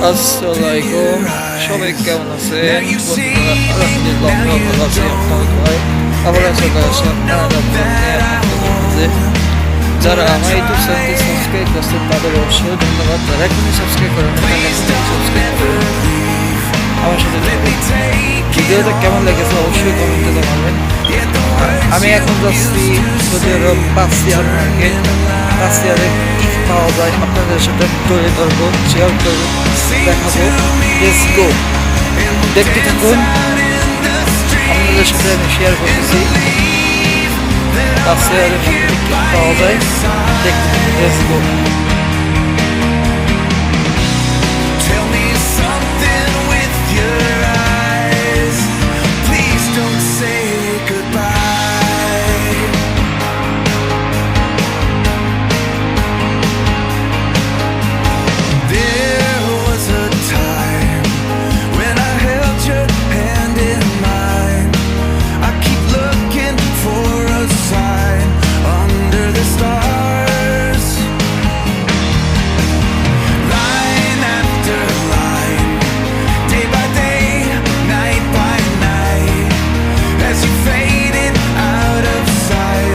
আসসালামাইকুম, সবাই কেমন আছেন? আলহামদুলিল্লাহ আমরা ভালো আছি। আপনার ভাই আবার চলে আসলাম যারা আমার ইউটিউব চ্যানেলটি সাবস্ক্রাইব করছেন তাদের অবশ্যই ধন্যবাদ। যারা এখনই সাবস্ক্রাইব করেন সাবস্ক্রাইব করুন, আমার সাথে ভিডিওটা কেমন লেগেছে অবশ্যই কমেন্টে জানাবেন। আমি এখন যাচ্ছি সৌদি আরব পাঁচিয়ার মার্কেট। পাঁচিয়ারে কি পাওয়া যায় আপনাদের সাথে তুলে ধরবো, শেয়ার করবো, দেখাবো। লেটস গো, দেখতে থাকুন। আপনাদের সাথে আমি শেয়ার করতেছি পাঁচিয়ারে কি পাওয়া যায়, দেখতে থাকুন। Let's go.